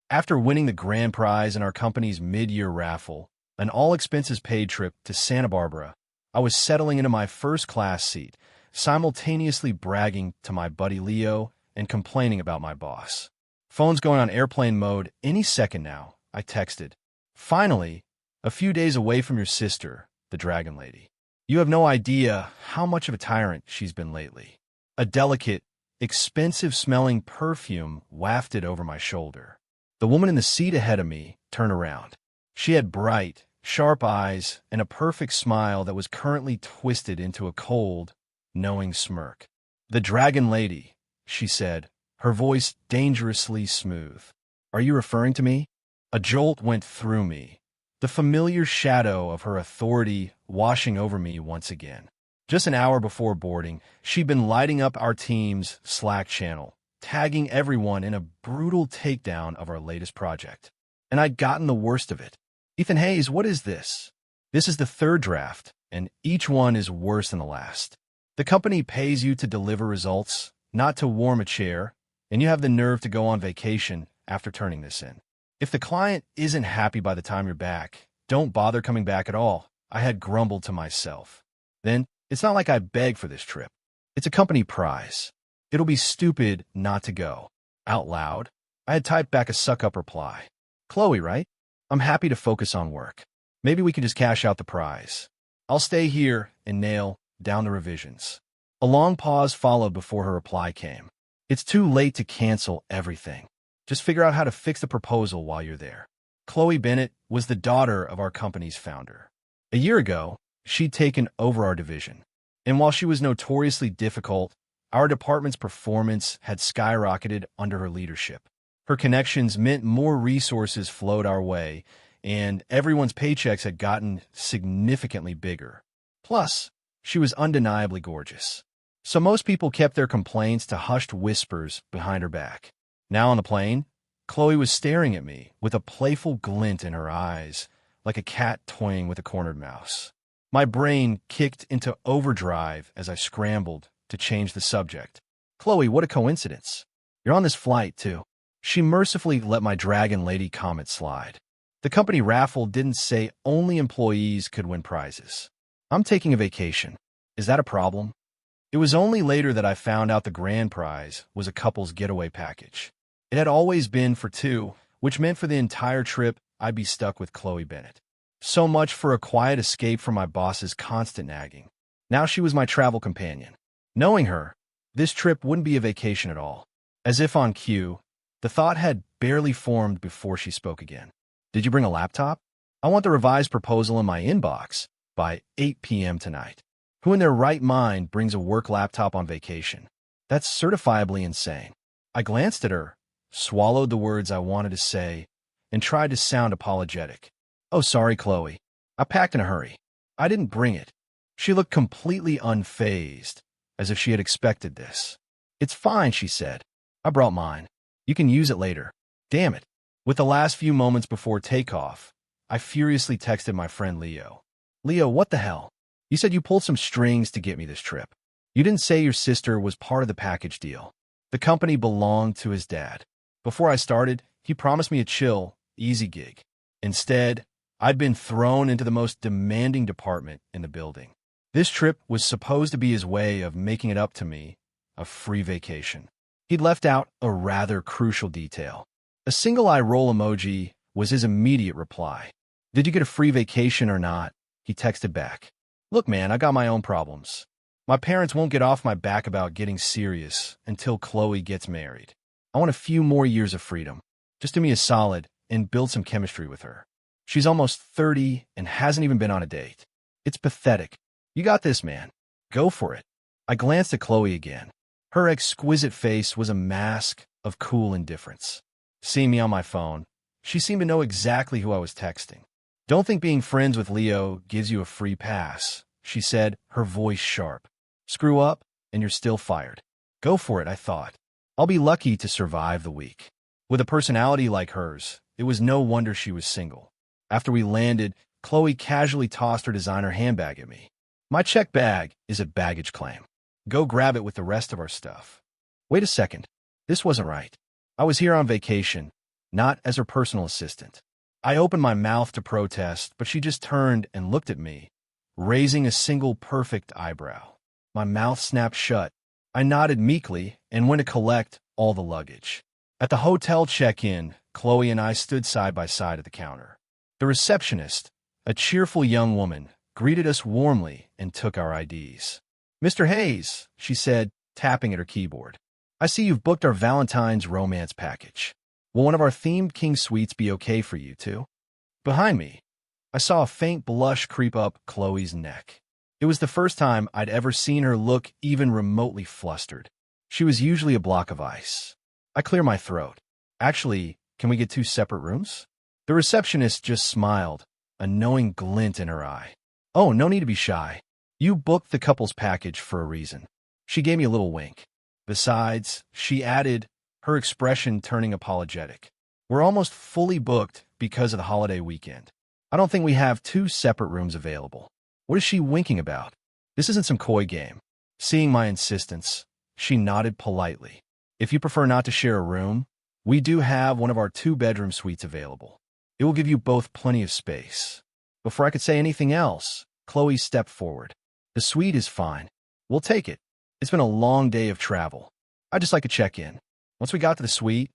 After winning the grand prize in our company's mid-year raffle, an all-expenses-paid trip to Santa Barbara, I was settling into my first-class seat, simultaneously bragging to my buddy Leo and complaining about my boss. Phone's going on airplane mode any second now, I texted. Finally, a few days away from your sister, the Dragon Lady. You have no idea how much of a tyrant she's been lately. A delicate, expensive-smelling perfume wafted over my shoulder. The woman in the seat ahead of me turned around. She had bright, sharp eyes and a perfect smile that was currently twisted into a cold, knowing smirk. "The Dragon Lady," she said, her voice dangerously smooth. "Are you referring to me?" A jolt went through me, the familiar shadow of her authority washing over me once again. Just an hour before boarding, she'd been lighting up our team's Slack channel, tagging everyone in a brutal takedown of our latest project. And I'd gotten the worst of it. "Ethan Hayes, what is this?" "This is the third draft, and each one is worse than the last. The company pays you to deliver results, not to warm a chair, and you have the nerve to go on vacation after turning this in. If the client isn't happy by the time you're back, don't bother coming back at all," I had grumbled to myself. Then, "It's not like I begged for this trip. It's a company prize. It'll be stupid not to go." Out loud, I had typed back a suck-up reply. "Chloe, right? I'm happy to focus on work. Maybe we can just cash out the prize. I'll stay here and nail down the revisions." A long pause followed before her reply came. "It's too late to cancel everything. Just figure out how to fix the proposal while you're there." Chloe Bennett was the daughter of our company's founder. A year ago, she'd taken over our division. And while she was notoriously difficult, our department's performance had skyrocketed under her leadership. Her connections meant more resources flowed our way, and everyone's paychecks had gotten significantly bigger. Plus, she was undeniably gorgeous. So most people kept their complaints to hushed whispers behind her back. Now on the plane, Chloe was staring at me with a playful glint in her eyes, like a cat toying with a cornered mouse. My brain kicked into overdrive as I scrambled to change the subject. "Chloe, what a coincidence. You're on this flight, too." She mercifully let my Dragon Lady comment slide. "The company raffle didn't say only employees could win prizes. I'm taking a vacation. Is that a problem?" It was only later that I found out the grand prize was a couple's getaway package. It had always been for two, which meant for the entire trip I'd be stuck with Chloe Bennett. So much for a quiet escape from my boss's constant nagging. Now she was my travel companion. Knowing her, this trip wouldn't be a vacation at all. As if on cue, the thought had barely formed before she spoke again. "Did you bring a laptop? I want the revised proposal in my inbox by 8 p.m. tonight." Who in their right mind brings a work laptop on vacation? That's certifiably insane. I glanced at her, swallowed the words I wanted to say, and tried to sound apologetic. "Oh, sorry, Chloe. I packed in a hurry. I didn't bring it." She looked completely unfazed, as if she had expected this. "It's fine," she said. "I brought mine. You can use it later." Damn it. With the last few moments before takeoff, I furiously texted my friend Leo. "Leo, what the hell? You said you pulled some strings to get me this trip. You didn't say your sister was part of the package deal. The company belonged to his dad. Before I started, he promised me a chill, easy gig. Instead, I'd been thrown into the most demanding department in the building. This trip was supposed to be his way of making it up to me, a free vacation. He'd left out a rather crucial detail. A single eye roll emoji was his immediate reply. "Did you get a free vacation or not?" He texted back. "Look, man, I got my own problems. My parents won't get off my back about getting serious until Chloe gets married. I want a few more years of freedom. Just do me a solid and build some chemistry with her. She's almost 30 and hasn't even been on a date. It's pathetic. You got this, man. Go for it." I glanced at Chloe again. Her exquisite face was a mask of cool indifference. Seeing me on my phone, she seemed to know exactly who I was texting. "Don't think being friends with Leo gives you a free pass," she said, her voice sharp. "Screw up, and you're still fired." Go for it, I thought. I'll be lucky to survive the week. With a personality like hers, it was no wonder she was single. After we landed, Chloe casually tossed her designer handbag at me. "My check bag is a baggage claim. Go grab it with the rest of our stuff." Wait a second. This wasn't right. I was here on vacation, not as her personal assistant. I opened my mouth to protest, but she just turned and looked at me, raising a single perfect eyebrow. My mouth snapped shut. I nodded meekly and went to collect all the luggage. At the hotel check-in, Chloe and I stood side by side at the counter. The receptionist, a cheerful young woman, greeted us warmly and took our IDs. "Mr. Hayes," she said, tapping at her keyboard. "I see you've booked our Valentine's romance package. Will one of our themed king suites be okay for you too?" Behind me, I saw a faint blush creep up Chloe's neck. It was the first time I'd ever seen her look even remotely flustered. She was usually a block of ice. I clear my throat. "Actually, can we get 2 separate rooms?" The receptionist just smiled, a knowing glint in her eye. "Oh, no need to be shy. You booked the couple's package for a reason." She gave me a little wink. "Besides," she added, her expression turning apologetic, "we're almost fully booked because of the holiday weekend. I don't think we have 2 separate rooms available." What is she winking about? This isn't some coy game. Seeing my insistence, she nodded politely. "If you prefer not to share a room, we do have one of our 2-bedroom suites available. It will give you both plenty of space." Before I could say anything else, Chloe stepped forward. "The suite is fine. We'll take it. It's been a long day of travel. I'd just like to check in." Once we got to the suite,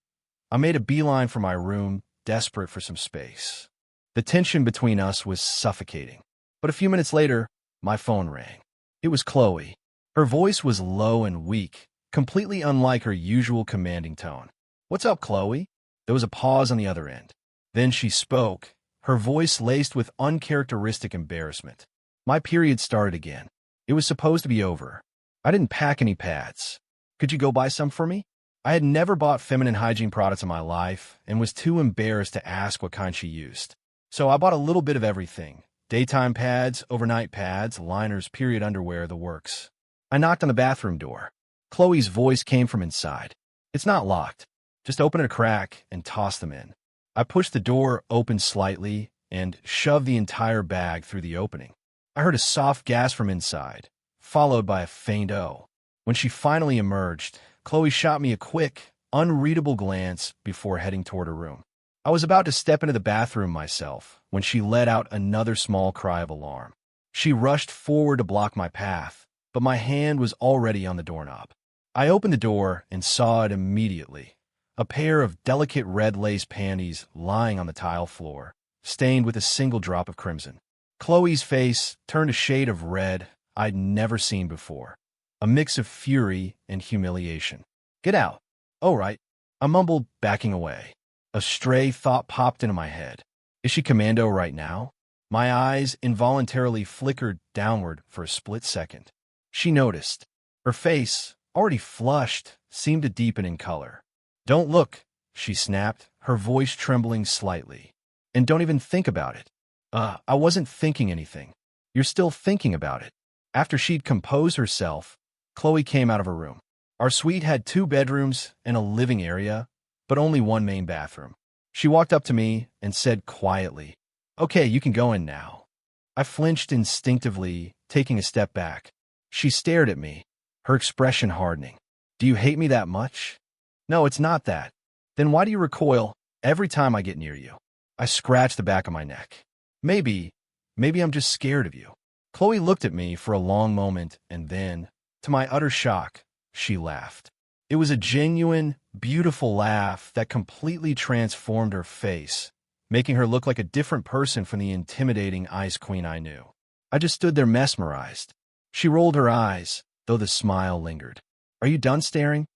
I made a beeline for my room, desperate for some space. The tension between us was suffocating. But a few minutes later, my phone rang. It was Chloe. Her voice was low and weak, completely unlike her usual commanding tone. "What's up, Chloe?" There was a pause on the other end. Then she spoke, her voice laced with uncharacteristic embarrassment. "My period started again. It was supposed to be over. I didn't pack any pads. Could you go buy some for me?" I had never bought feminine hygiene products in my life and was too embarrassed to ask what kind she used. So I bought a little bit of everything. Daytime pads, overnight pads, liners, period underwear, the works. I knocked on the bathroom door. Chloe's voice came from inside. "It's not locked. Just open it a crack and toss them in." I pushed the door open slightly and shoved the entire bag through the opening. I heard a soft gasp from inside, followed by a faint "oh." When she finally emerged, Chloe shot me a quick, unreadable glance before heading toward her room. I was about to step into the bathroom myself when she let out another small cry of alarm. She rushed forward to block my path, but my hand was already on the doorknob. I opened the door and saw it immediately. A pair of delicate red lace panties lying on the tile floor, stained with a single drop of crimson. Chloe's face turned a shade of red I'd never seen before, a mix of fury and humiliation. "Get out." "Oh, right." I mumbled, backing away. A stray thought popped into my head. Is she commando right now? My eyes involuntarily flickered downward for a split second. She noticed. Her face, already flushed, seemed to deepen in color. "Don't look," she snapped, her voice trembling slightly. "And don't even think about it." I wasn't thinking anything." "You're still thinking about it." After she'd composed herself, Chloe came out of her room. Our suite had 2 bedrooms and a living area, but only one main bathroom. She walked up to me and said quietly, "Okay, you can go in now." I flinched instinctively, taking a step back. She stared at me, her expression hardening. "Do you hate me that much?" "No, it's not that." "Then why do you recoil every time I get near you?" I scratched the back of my neck. Maybe I'm just scared of you." Chloe looked at me for a long moment and then, to my utter shock, she laughed. It was a genuine, beautiful laugh that completely transformed her face, making her look like a different person from the intimidating Ice Queen I knew. I just stood there mesmerized. She rolled her eyes, though the smile lingered. "Are you done staring?"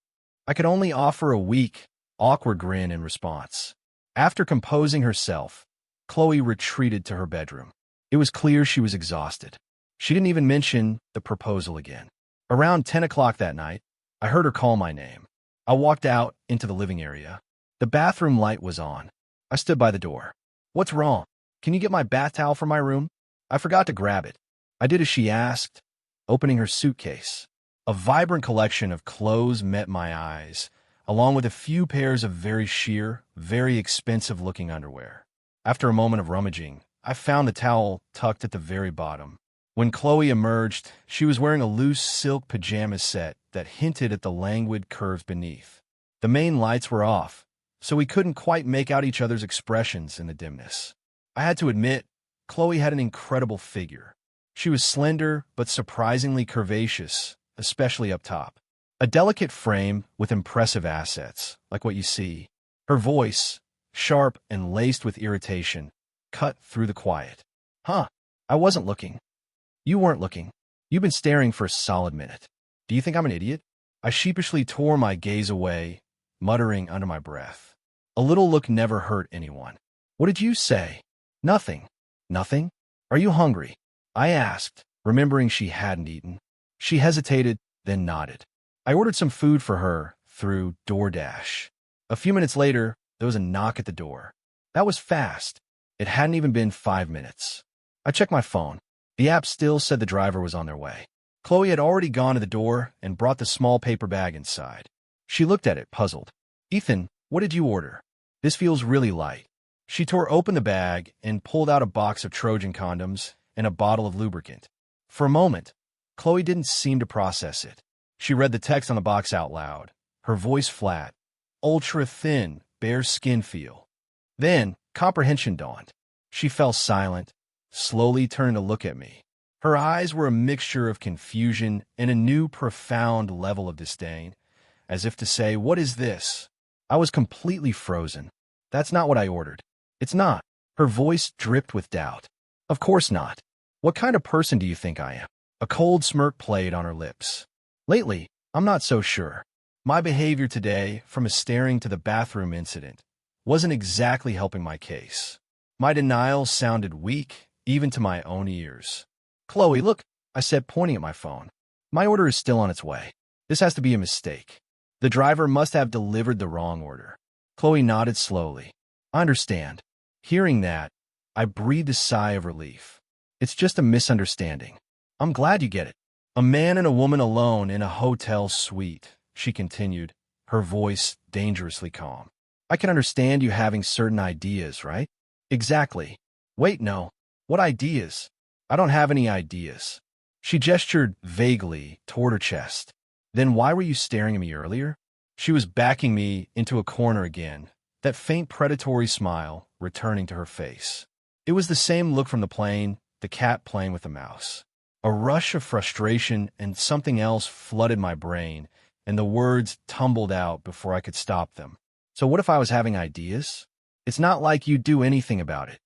I could only offer a weak, awkward grin in response. After composing herself, Chloe retreated to her bedroom. It was clear she was exhausted. She didn't even mention the proposal again. Around 10 o'clock that night, I heard her call my name. I walked out into the living area. The bathroom light was on. I stood by the door. "What's wrong? Can you get my bath towel from my room?" I forgot to grab it. I did as she asked, opening her suitcase. A vibrant collection of clothes met my eyes, along with a few pairs of very sheer, very expensive-looking underwear. After a moment of rummaging, I found the towel tucked at the very bottom. When Chloe emerged, she was wearing a loose silk pajama set that hinted at the languid curves beneath. The main lights were off, so we couldn't quite make out each other's expressions in the dimness. I had to admit, Chloe had an incredible figure. She was slender but surprisingly curvaceous, especially up top. A delicate frame with impressive assets, like what you see. Her voice, sharp and laced with irritation, cut through the quiet. Huh, I wasn't looking. You weren't looking. You've been staring for a solid minute. Do you think I'm an idiot? I sheepishly tore my gaze away, muttering under my breath. A little look never hurt anyone. What did you say? Nothing. Nothing? Are you hungry? I asked, remembering she hadn't eaten. She hesitated, then nodded. I ordered some food for her through DoorDash. A few minutes later, there was a knock at the door. That was fast. It hadn't even been 5 minutes. I checked my phone. The app still said the driver was on their way. Chloe had already gone to the door and brought the small paper bag inside. She looked at it, puzzled. Ethan, what did you order? This feels really light. She tore open the bag and pulled out a box of Trojan condoms and a bottle of lubricant. For a moment, Chloe didn't seem to process it. She read the text on the box out loud, her voice flat. Ultra-thin, bare skin feel. Then, comprehension dawned. She fell silent, slowly turned to look at me. Her eyes were a mixture of confusion and a new profound level of disdain, as if to say, what is this? I was completely frozen. That's not what I ordered. It's not. Her voice dripped with doubt. Of course not. What kind of person do you think I am? A cold smirk played on her lips. Lately, I'm not so sure. My behavior today, from a staring to the bathroom incident, wasn't exactly helping my case. My denial sounded weak, even to my own ears. Chloe, look, I said, pointing at my phone. My order is still on its way. This has to be a mistake. The driver must have delivered the wrong order. Chloe nodded slowly. I understand. Hearing that, I breathed a sigh of relief. It's just a misunderstanding. I'm glad you get it. A man and a woman alone in a hotel suite, she continued, her voice dangerously calm. I can understand you having certain ideas, right? Exactly. Wait, no. What ideas? I don't have any ideas. She gestured vaguely toward her chest. Then why were you staring at me earlier? She was backing me into a corner again, that faint predatory smile returning to her face. It was the same look from the plane, the cat playing with the mouse. A rush of frustration and something else flooded my brain, and the words tumbled out before I could stop them. So what if I was having ideas? It's not like you'd do anything about it.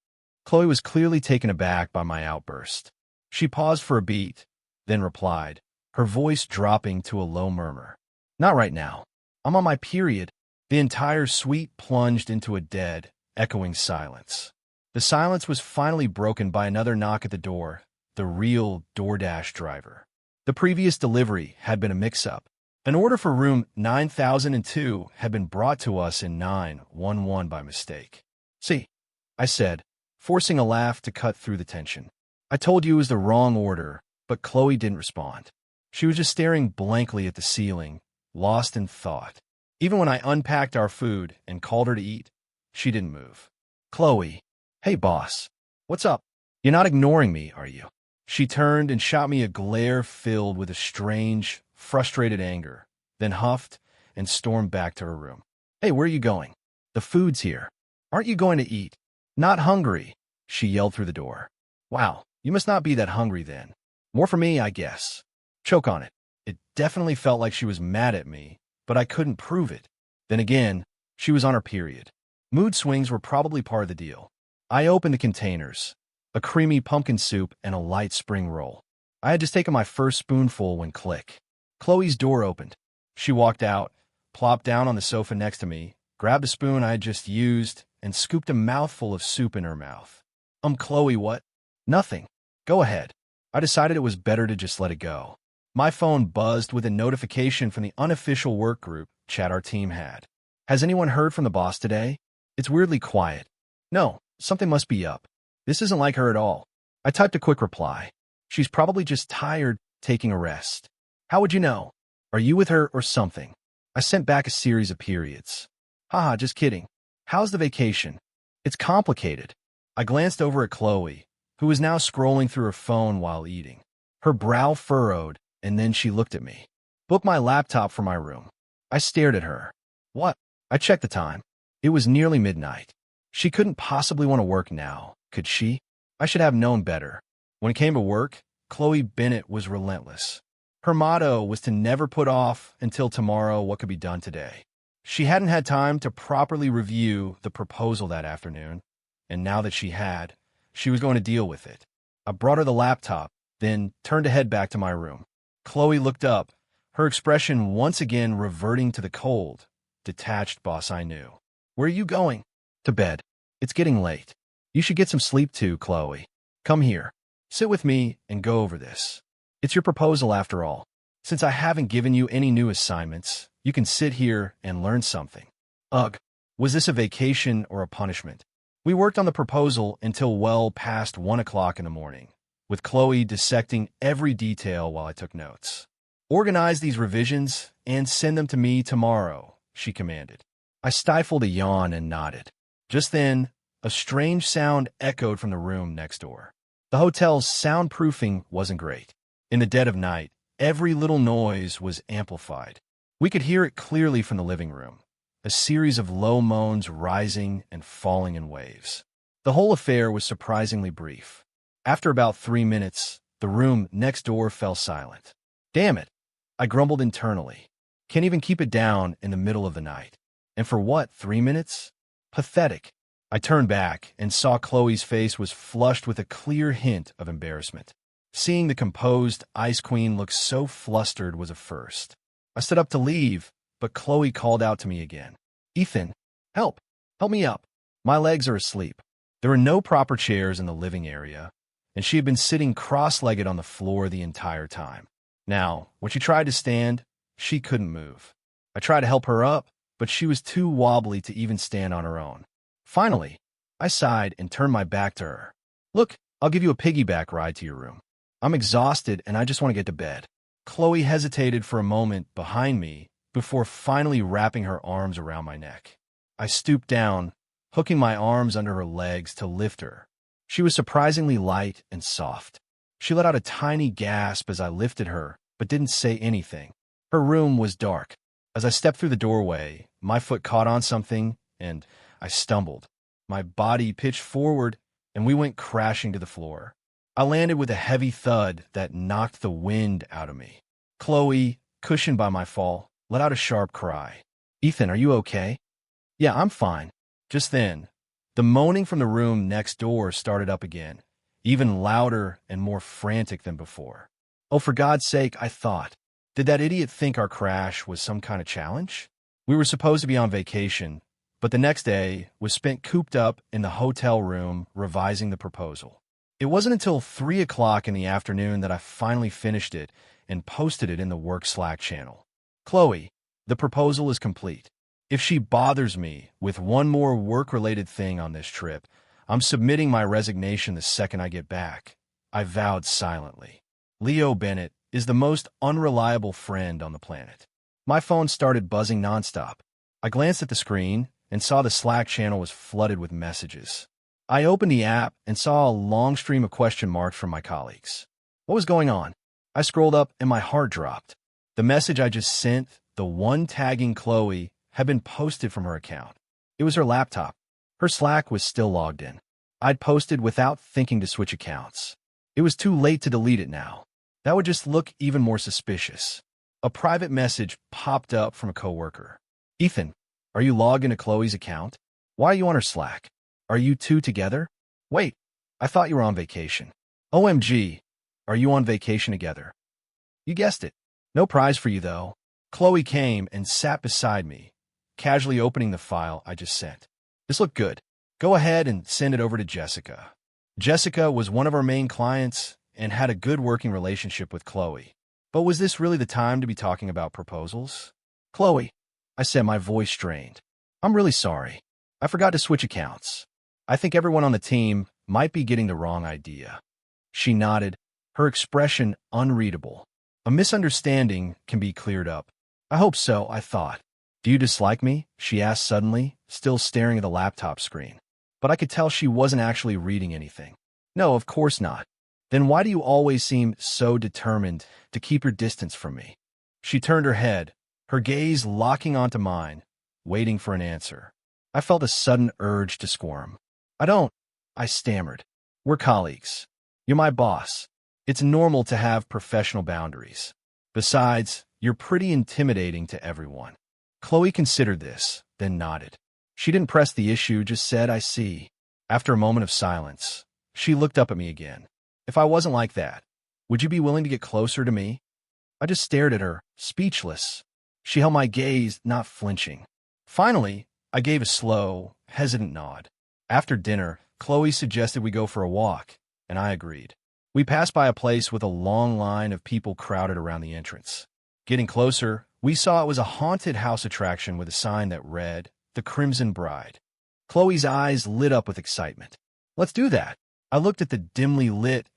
Chloe was clearly taken aback by my outburst. She paused for a beat, then replied, her voice dropping to a low murmur. Not right now. I'm on my period. The entire suite plunged into a dead, echoing silence. The silence was finally broken by another knock at the door, the real DoorDash driver. The previous delivery had been a mix-up. An order for room 9002 had been brought to us in 911 by mistake. See, I said, forcing a laugh to cut through the tension. I told you it was the wrong order, but Chloe didn't respond. She was just staring blankly at the ceiling, lost in thought. Even when I unpacked our food and called her to eat, she didn't move. Chloe, hey boss, what's up? You're not ignoring me, are you? She turned and shot me a glare filled with a strange, frustrated anger, then huffed and stormed back to her room. Hey, where are you going? The food's here. Aren't you going to eat? Not hungry, she yelled through the door. Wow, you must not be that hungry then. More for me, I guess. Choke on it. It definitely felt like she was mad at me, but I couldn't prove it. Then again, she was on her period. Mood swings were probably part of the deal. I opened the containers, a creamy pumpkin soup and a light spring roll. I had just taken my first spoonful when click. Chloe's door opened. She walked out, plopped down on the sofa next to me, grabbed the spoon I had just used, and scooped a mouthful of soup in her mouth. Chloe, what? Nothing. Go ahead. I decided it was better to just let it go. My phone buzzed with a notification from the unofficial work group chat our team had. Has anyone heard from the boss today? It's weirdly quiet. No, something must be up. This isn't like her at all. I typed a quick reply. She's probably just tired, taking a rest. How would you know? Are you with her or something? I sent back a series of periods. Haha, just kidding. How's the vacation? It's complicated. I glanced over at Chloe, who was now scrolling through her phone while eating. Her brow furrowed, and then she looked at me. Book my laptop for my room. I stared at her. What? I checked the time. It was nearly midnight. She couldn't possibly want to work now, could she? I should have known better. When it came to work, Chloe Bennett was relentless. Her motto was to never put off until tomorrow what could be done today. She hadn't had time to properly review the proposal that afternoon, and now that she had, she was going to deal with it. I brought her the laptop, then turned to head back to my room. Chloe looked up, her expression once again reverting to the cold, detached boss I knew. "Where are you going?" "To bed. It's getting late. You should get some sleep too, Chloe. Come here. Sit with me and go over this. It's your proposal after all. Since I haven't given you any new assignments, you can sit here and learn something." Ugh, was this a vacation or a punishment? We worked on the proposal until well past 1 o'clock in the morning, with Chloe dissecting every detail while I took notes. "Organize these revisions and send them to me tomorrow," she commanded. I stifled a yawn and nodded. Just then, a strange sound echoed from the room next door. The hotel's soundproofing wasn't great. In the dead of night, every little noise was amplified. We could hear it clearly from the living room, a series of low moans rising and falling in waves. The whole affair was surprisingly brief. After about 3 minutes, the room next door fell silent. "Damn it," I grumbled internally. "Can't even keep it down in the middle of the night. And for what, 3 minutes? Pathetic." I turned back and saw Chloe's face was flushed with a clear hint of embarrassment. Seeing the composed Ice Queen look so flustered was a first. I stood up to leave, but Chloe called out to me again. "Ethan, help! Help me up. My legs are asleep." There were no proper chairs in the living area, and she had been sitting cross-legged on the floor the entire time. Now, when she tried to stand, she couldn't move. I tried to help her up, but she was too wobbly to even stand on her own. Finally, I sighed and turned my back to her. "Look, I'll give you a piggyback ride to your room. I'm exhausted and I just want to get to bed." Chloe hesitated for a moment behind me before finally wrapping her arms around my neck. I stooped down, hooking my arms under her legs to lift her. She was surprisingly light and soft. She let out a tiny gasp as I lifted her, but didn't say anything. Her room was dark. As I stepped through the doorway, my foot caught on something, and I stumbled. My body pitched forward, and we went crashing to the floor. I landed with a heavy thud that knocked the wind out of me. Chloe, cushioned by my fall, let out a sharp cry. "Ethan, are you okay?" "Yeah, I'm fine." Just then, the moaning from the room next door started up again, even louder and more frantic than before. Oh, for God's sake, I thought. Did that idiot think our crash was some kind of challenge? We were supposed to be on vacation, but the next day was spent cooped up in the hotel room revising the proposal. It wasn't until 3 o'clock in the afternoon that I finally finished it and posted it in the work Slack channel. "Chloe, the proposal is complete. If she bothers me with one more work-related thing on this trip, I'm submitting my resignation the second I get back," I vowed silently. Leo Bennett is the most unreliable friend on the planet. My phone started buzzing nonstop. I glanced at the screen and saw the Slack channel was flooded with messages. I opened the app and saw a long stream of question marks from my colleagues. What was going on? I scrolled up and my heart dropped. The message I just sent, the one tagging Chloe, had been posted from her account. It was her laptop. Her Slack was still logged in. I'd posted without thinking to switch accounts. It was too late to delete it now. That would just look even more suspicious. A private message popped up from a coworker. "Ethan, are you logged into Chloe's account? Why are you on her Slack? Are you two together? Wait, I thought you were on vacation. OMG, are you on vacation together?" You guessed it. No prize for you, though. Chloe came and sat beside me, casually opening the file I just sent. "This looked good. Go ahead and send it over to Jessica." Jessica was one of our main clients and had a good working relationship with Chloe. But was this really the time to be talking about proposals? "Chloe," I said, my voice strained. "I'm really sorry. I forgot to switch accounts. I think everyone on the team might be getting the wrong idea." She nodded, her expression unreadable. A misunderstanding can be cleared up. I hope so, I thought. "Do you dislike me?" she asked suddenly, still staring at the laptop screen. But I could tell she wasn't actually reading anything. "No, of course not." "Then why do you always seem so determined to keep your distance from me?" She turned her head, her gaze locking onto mine, waiting for an answer. I felt a sudden urge to squirm. I don't, I stammered. We're colleagues. You're my boss. It's normal to have professional boundaries. Besides, you're pretty intimidating to everyone. Chloe considered this, then nodded. She didn't press the issue, just said, I see. After a moment of silence, she looked up at me again. If I wasn't like that, would you be willing to get closer to me? I just stared at her, speechless. She held my gaze, not flinching. Finally, I gave a slow, hesitant nod. After dinner, Chloe suggested we go for a walk, and I agreed. We passed by a place with a long line of people crowded around the entrance. Getting closer, we saw it was a haunted house attraction with a sign that read, The Crimson Bride. Chloe's eyes lit up with excitement. Let's do that. I looked at the dimly lit,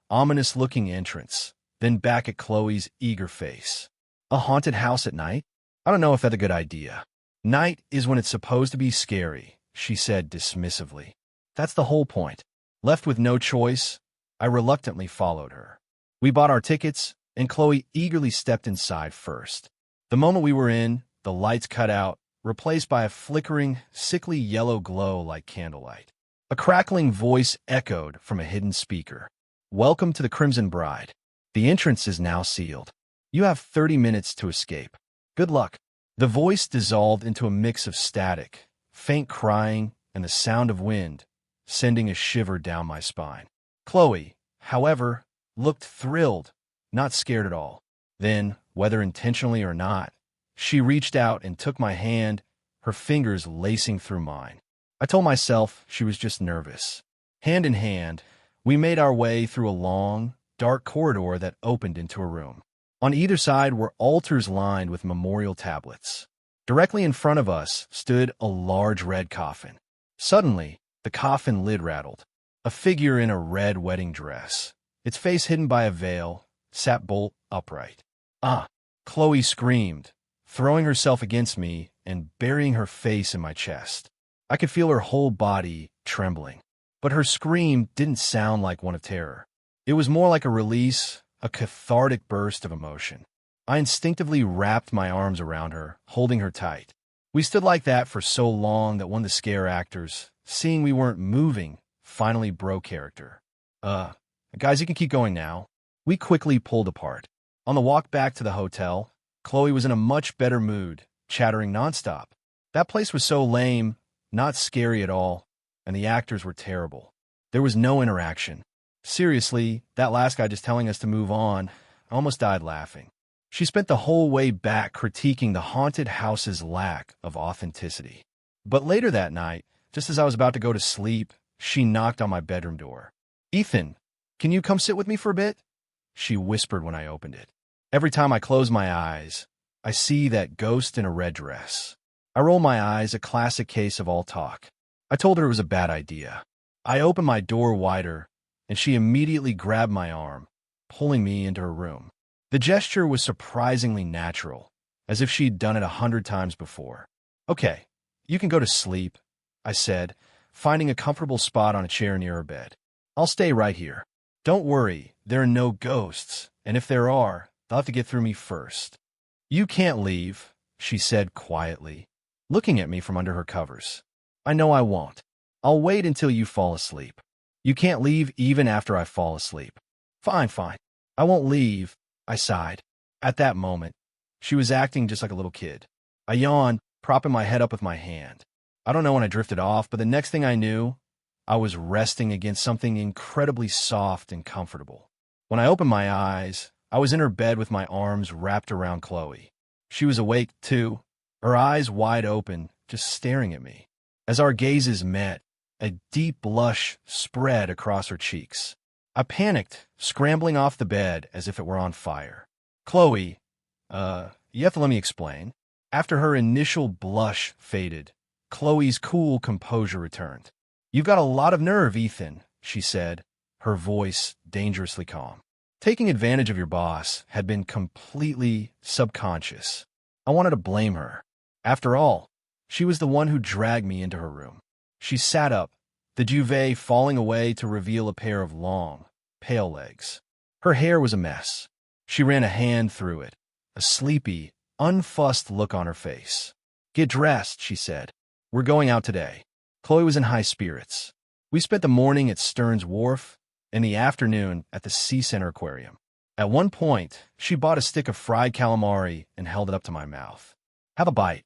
ominous-looking entrance, then back at Chloe's eager face. A haunted house at night? I don't know if that's a good idea. Night is when it's supposed to be scary, she said dismissively. That's the whole point. Left with no choice, I reluctantly followed her. We bought our tickets, and Chloe eagerly stepped inside first. The moment we were in, the lights cut out, replaced by a flickering, sickly yellow glow like candlelight. A crackling voice echoed from a hidden speaker. Welcome to the Crimson Bride. The entrance is now sealed. You have 30 minutes to escape. Good luck. The voice dissolved into a mix of static, faint crying, and the sound of wind, sending a shiver down my spine. Chloe, however, looked thrilled, not scared at all. Then, whether intentionally or not, she reached out and took my hand, her fingers lacing through mine. I told myself she was just nervous. Hand in hand, we made our way through a long, dark corridor that opened into a room. On either side were altars lined with memorial tablets. Directly in front of us stood a large red coffin. Suddenly, the coffin lid rattled. A figure in a red wedding dress, its face hidden by a veil, sat bolt upright. Ah! Chloe screamed, throwing herself against me and burying her face in my chest. I could feel her whole body trembling. But her scream didn't sound like one of terror. It was more like a release, a cathartic burst of emotion. I instinctively wrapped my arms around her, holding her tight. We stood like that for so long that one of the scare actors, seeing we weren't moving, finally broke character. Guys, you can keep going now. We quickly pulled apart. On the walk back to the hotel, Chloe was in a much better mood, chattering nonstop. That place was so lame, not scary at all, and the actors were terrible. There was no interaction. Seriously, that last guy just telling us to move on, I almost died laughing. She spent the whole way back critiquing the haunted house's lack of authenticity. But later that night, just as I was about to go to sleep, she knocked on my bedroom door. Ethan, can you come sit with me for a bit? She whispered when I opened it. Every time I close my eyes, I see that ghost in a red dress. I roll my eyes, a classic case of all talk. I told her it was a bad idea. I opened my door wider, and she immediately grabbed my arm, pulling me into her room. The gesture was surprisingly natural, as if she'd done it 100 times before. Okay, you can go to sleep, I said, finding a comfortable spot on a chair near her bed. I'll stay right here. Don't worry, there are no ghosts, and if there are, they'll have to get through me first. You can't leave, she said quietly, looking at me from under her covers. I know I won't. I'll wait until you fall asleep. You can't leave even after I fall asleep. Fine. I won't leave, I sighed. At that moment, she was acting just like a little kid. I yawned, propping my head up with my hand. I don't know when I drifted off, but the next thing I knew, I was resting against something incredibly soft and comfortable. When I opened my eyes, I was in her bed with my arms wrapped around Chloe. She was awake, too, her eyes wide open, just staring at me. As our gazes met, a deep blush spread across her cheeks. I panicked, scrambling off the bed as if it were on fire. Chloe, you have to let me explain. After her initial blush faded, Chloe's cool composure returned. You've got a lot of nerve, Ethan, she said, her voice dangerously calm. Taking advantage of your boss had been completely subconscious. I wanted to blame her. After all, she was the one who dragged me into her room. She sat up, the duvet falling away to reveal a pair of long, pale legs. Her hair was a mess. She ran a hand through it, a sleepy, unfussed look on her face. Get dressed, she said. We're going out today. Chloe was in high spirits. We spent the morning at Stearns Wharf and the afternoon at the Sea Center Aquarium. At one point, she bought a stick of fried calamari and held it up to my mouth. Have a bite.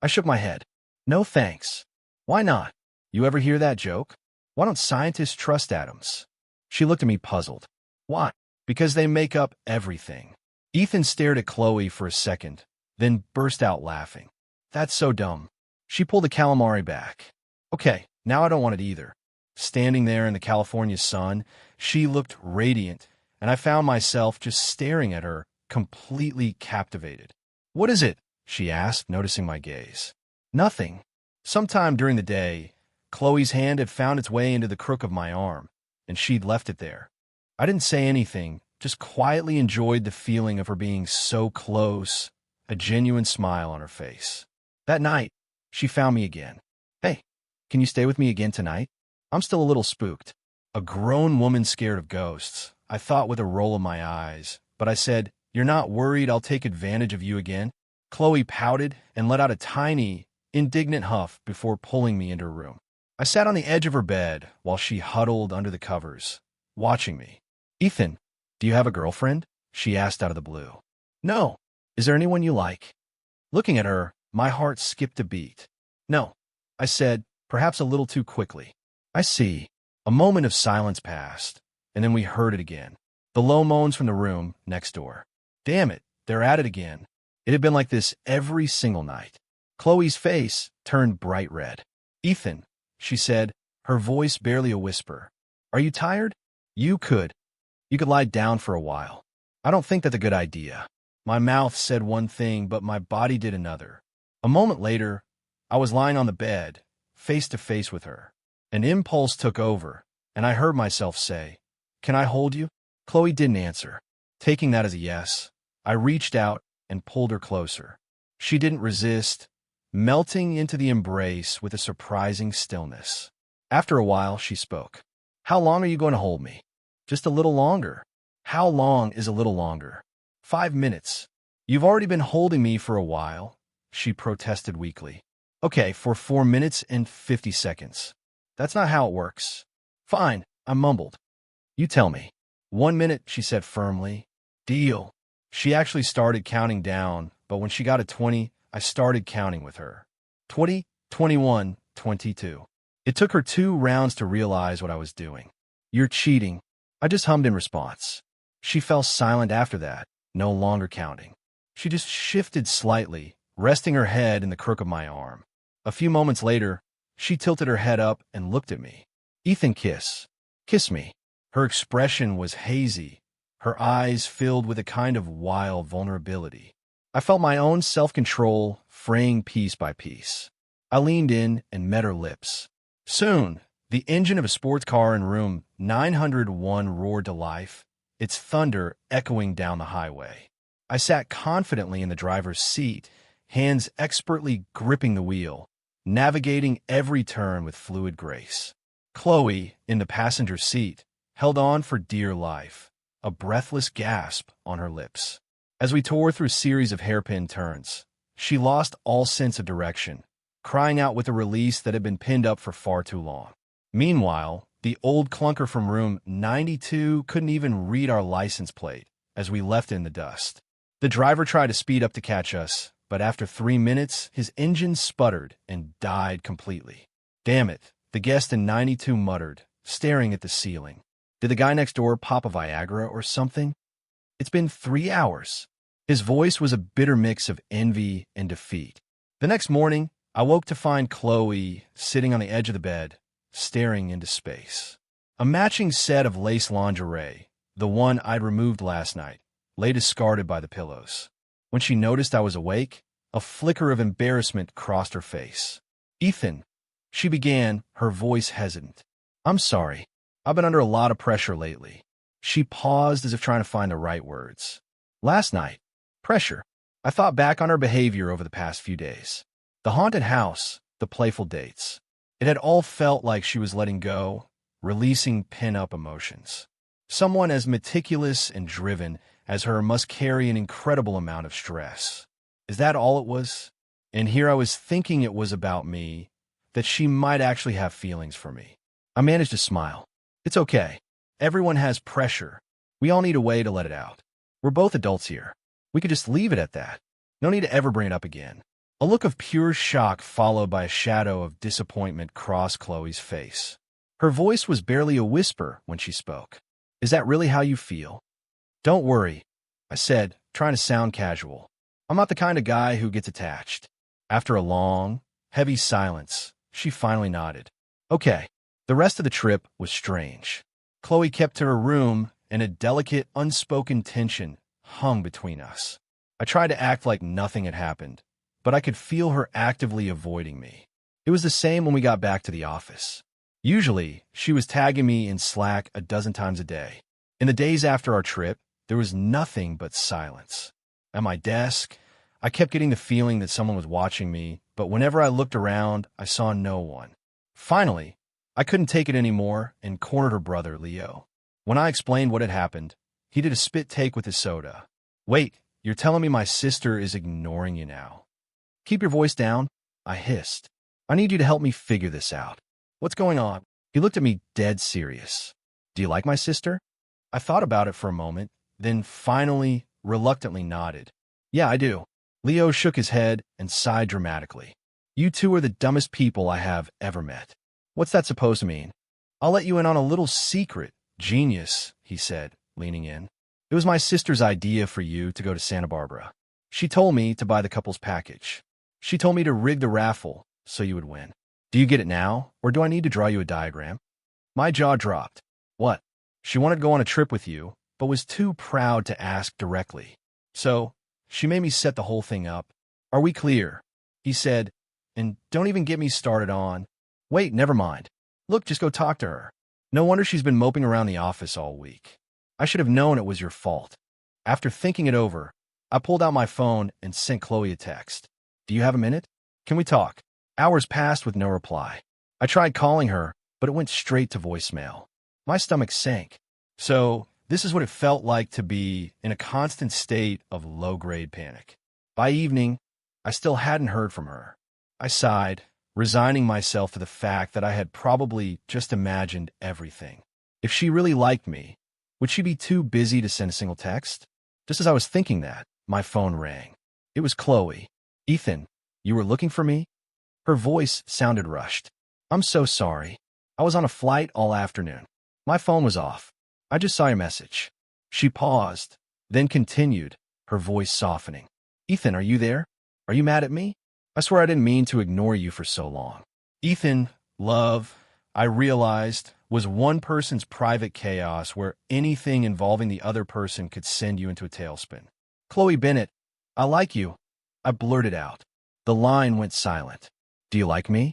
I shook my head. No thanks. Why not? You ever hear that joke? Why don't scientists trust atoms? She looked at me puzzled. Why? Because they make up everything. Ethan stared at Chloe for a second, then burst out laughing. That's so dumb. She pulled the calamari back. Okay, now I don't want it either. Standing there in the California sun, she looked radiant, and I found myself just staring at her, completely captivated. What is it? She asked, noticing my gaze. Nothing. Sometime during the day, Chloe's hand had found its way into the crook of my arm, and she'd left it there. I didn't say anything, just quietly enjoyed the feeling of her being so close, a genuine smile on her face. That night, she found me again. Hey, can you stay with me again tonight? I'm still a little spooked. A grown woman scared of ghosts, I thought with a roll of my eyes, but I said, You're not worried I'll take advantage of you again? Chloe pouted and let out a tiny, indignant huff before pulling me into her room. I sat on the edge of her bed while she huddled under the covers, watching me. Ethan, do you have a girlfriend? She asked out of the blue. No. Is there anyone you like? Looking at her, my heart skipped a beat. No, I said, perhaps a little too quickly. I see. A moment of silence passed, and then we heard it again. The low moans from the room next door. Damn it, they're at it again. It had been like this every single night. Chloe's face turned bright red. Ethan, she said, her voice barely a whisper. Are you tired? You could lie down for a while. I don't think that's a good idea. My mouth said one thing, but my body did another. A moment later, I was lying on the bed, face to face with her. An impulse took over, and I heard myself say, Can I hold you? Chloe didn't answer. Taking that as a yes, I reached out and pulled her closer. She didn't resist, melting into the embrace with a surprising stillness. After a while, she spoke. How long are you going to hold me? Just a little longer. How long is a little longer? 5 minutes. You've already been holding me for a while, she protested weakly. Okay, for 4 minutes and 50 seconds. That's not how it works. Fine, I mumbled. You tell me. 1 minute, she said firmly. Deal. She actually started counting down, but when she got to 20, I started counting with her. 20, 21, 22. It took her 2 rounds to realize what I was doing. You're cheating. I just hummed in response. She fell silent after that, no longer counting. She just shifted slightly, resting her head in the crook of my arm. A few moments later, she tilted her head up and looked at me. Ethan, kiss. Kiss me. Her expression was hazy, her eyes filled with a kind of wild vulnerability. I felt my own self-control fraying piece by piece. I leaned in and met her lips. Soon, the engine of a sports car in room 901 roared to life, its thunder echoing down the highway. I sat confidently in the driver's seat, hands expertly gripping the wheel, navigating every turn with fluid grace. Chloe, in the passenger seat, held on for dear life, a breathless gasp on her lips. As we tore through a series of hairpin turns, she lost all sense of direction, crying out with a release that had been pinned up for far too long. Meanwhile, the old clunker from room 92 couldn't even read our license plate as we left in the dust. The driver tried to speed up to catch us, but after 3 minutes, his engine sputtered and died completely. Damn it, the guest in 92 muttered, staring at the ceiling. Did the guy next door pop a Viagra or something? It's been 3 hours. His voice was a bitter mix of envy and defeat. The next morning, I woke to find Chloe sitting on the edge of the bed, staring into space. A matching set of lace lingerie, the one I'd removed last night, lay discarded by the pillows. When she noticed I was awake, a flicker of embarrassment crossed her face. Ethan, she began, her voice hesitant. I'm sorry. I've been under a lot of pressure lately. She paused as if trying to find the right words. Last night. Pressure. I thought back on her behavior over the past few days. The haunted house, the playful dates. It had all felt like she was letting go, releasing pin-up emotions. Someone as meticulous and driven as her must carry an incredible amount of stress. Is that all it was? And here I was thinking it was about me, that she might actually have feelings for me. I managed to smile. It's okay. Everyone has pressure. We all need a way to let it out. We're both adults here. We could just leave it at that. No need to ever bring it up again. A look of pure shock followed by a shadow of disappointment crossed Chloe's face. Her voice was barely a whisper when she spoke. Is that really how you feel? Don't worry, I said, trying to sound casual. I'm not the kind of guy who gets attached. After a long, heavy silence, she finally nodded. Okay. The rest of the trip was strange. Chloe kept to her room, and a delicate, unspoken tension hung between us. I tried to act like nothing had happened, but I could feel her actively avoiding me. It was the same when we got back to the office. Usually, she was tagging me in Slack a dozen times a day. In the days after our trip, there was nothing but silence. At my desk, I kept getting the feeling that someone was watching me, but whenever I looked around, I saw no one. Finally, I couldn't take it anymore and cornered her brother, Leo. When I explained what had happened, he did a spit take with his soda. Wait, you're telling me my sister is ignoring you now? Keep your voice down, I hissed. I need you to help me figure this out. What's going on? He looked at me dead serious. Do you like my sister? I thought about it for a moment, then finally, reluctantly nodded. Yeah, I do. Leo shook his head and sighed dramatically. You two are the dumbest people I have ever met. What's that supposed to mean? I'll let you in on a little secret, genius, he said, leaning in. It was my sister's idea for you to go to Santa Barbara. She told me to buy the couple's package. She told me to rig the raffle so you would win. Do you get it now, or do I need to draw you a diagram? My jaw dropped. What? She wanted to go on a trip with you, but was too proud to ask directly. So, she made me set the whole thing up. Are we clear? He said, and don't even get me started on. Wait, never mind. Look, just go talk to her. No wonder she's been moping around the office all week. I should have known it was your fault. After thinking it over, I pulled out my phone and sent Chloe a text. Do you have a minute? Can we talk? Hours passed with no reply. I tried calling her, but it went straight to voicemail. My stomach sank. So, this is what it felt like to be in a constant state of low-grade panic. By evening, I still hadn't heard from her. I sighed, resigning myself to the fact that I had probably just imagined everything. If she really liked me, would she be too busy to send a single text? Just as I was thinking that, my phone rang. It was Chloe. Ethan, you were looking for me? Her voice sounded rushed. I'm so sorry. I was on a flight all afternoon. My phone was off. I just saw your message. She paused, then continued, her voice softening. Ethan, are you there? Are you mad at me? I swear I didn't mean to ignore you for so long. Ethan, love, I realized, was one person's private chaos where anything involving the other person could send you into a tailspin. Chloe Bennett, I like you. I blurted out. The line went silent. Do you like me?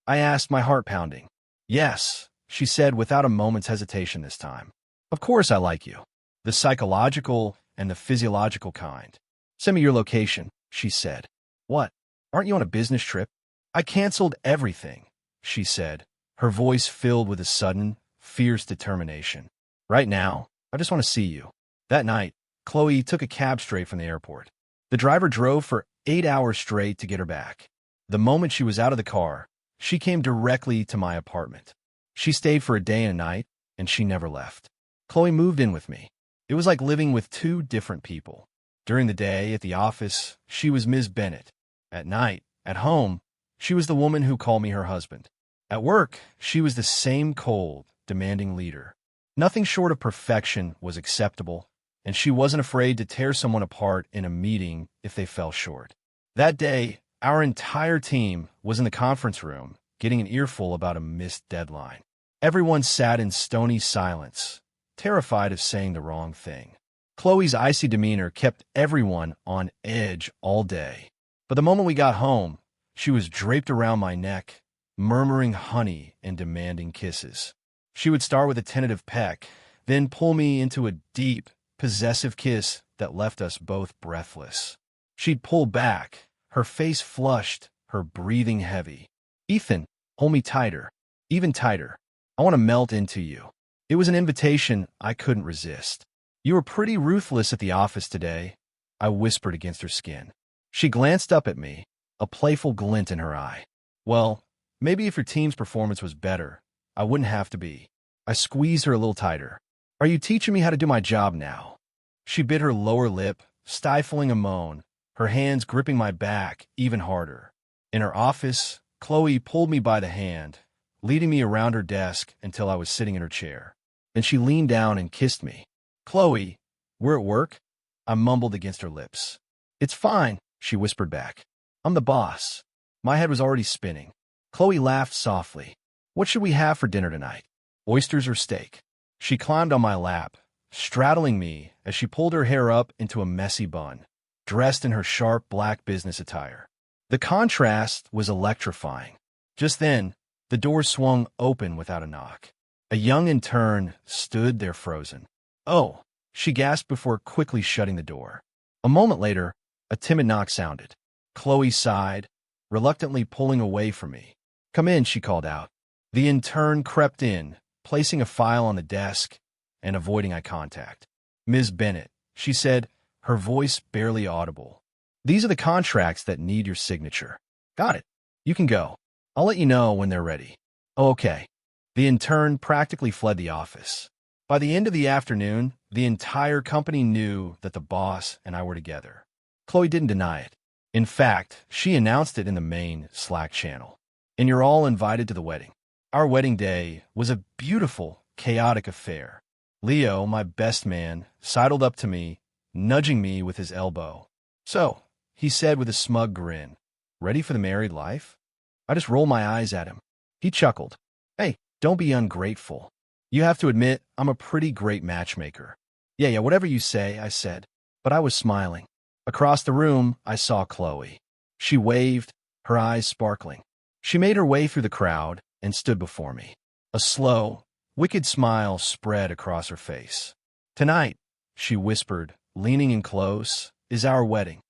I asked, my heart pounding. Yes, she said without a moment's hesitation this time. Of course I like you. The psychological and the physiological kind. Send me your location, she said. What? Aren't you on a business trip? I canceled everything, she said, her voice filled with a sudden, fierce determination. Right now, I just want to see you. That night, Chloe took a cab straight from the airport. The driver drove for 8 hours straight to get her back. The moment she was out of the car, she came directly to my apartment. She stayed for a day and a night, and she never left. Chloe moved in with me. It was like living with two different people. During the day, at the office, she was Ms. Bennett. At night, at home, she was the woman who called me her husband. At work, she was the same cold, demanding leader. Nothing short of perfection was acceptable, and she wasn't afraid to tear someone apart in a meeting if they fell short. That day, our entire team was in the conference room, getting an earful about a missed deadline. Everyone sat in stony silence, terrified of saying the wrong thing. Chloe's icy demeanor kept everyone on edge all day. But the moment we got home, she was draped around my neck, murmuring honey and demanding kisses. She would start with a tentative peck, then pull me into a deep, possessive kiss that left us both breathless. She'd pull back, her face flushed, her breathing heavy. Ethan, hold me tighter, even tighter. I want to melt into you. It was an invitation I couldn't resist. You were pretty ruthless at the office today, I whispered against her skin. She glanced up at me, a playful glint in her eye. Well, Maybe if your team's performance was better, I wouldn't have to be. I squeezed her a little tighter. Are you teaching me how to do my job now? She bit her lower lip, stifling a moan, her hands gripping my back even harder. In her office, Chloe pulled me by the hand, leading me around her desk until I was sitting in her chair. Then she leaned down and kissed me. Chloe, we're at work? I mumbled against her lips. It's fine, she whispered back. I'm the boss. My head was already spinning. Chloe laughed softly. What should we have for dinner tonight? Oysters or steak? She climbed on my lap, straddling me as she pulled her hair up into a messy bun, dressed in her sharp black business attire. The contrast was electrifying. Just then, the door swung open without a knock. A young intern stood there frozen. Oh, she gasped before quickly shutting the door. A moment later, a timid knock sounded. Chloe sighed, reluctantly pulling away from me. Come in, she called out. The intern crept in, placing a file on the desk and avoiding eye contact. Ms. Bennett, she said, her voice barely audible. These are the contracts that need your signature. Got it. You can go. I'll let you know when they're ready. Oh, okay. The intern practically fled the office. By the end of the afternoon, the entire company knew that the boss and I were together. Chloe didn't deny it. In fact, she announced it in the main Slack channel. And you're all invited to the wedding. Our wedding day was a beautiful, chaotic affair. Leo, my best man, sidled up to me, nudging me with his elbow. So, he said with a smug grin, ready for the married life? I just rolled my eyes at him. He chuckled. Hey, don't be ungrateful. You have to admit, I'm a pretty great matchmaker. Yeah, whatever you say, I said. But I was smiling. Across the room, I saw Chloe. She waved, her eyes sparkling. She made her way through the crowd and stood before me. A slow, wicked smile spread across her face. Tonight, she whispered, leaning in close, is our wedding.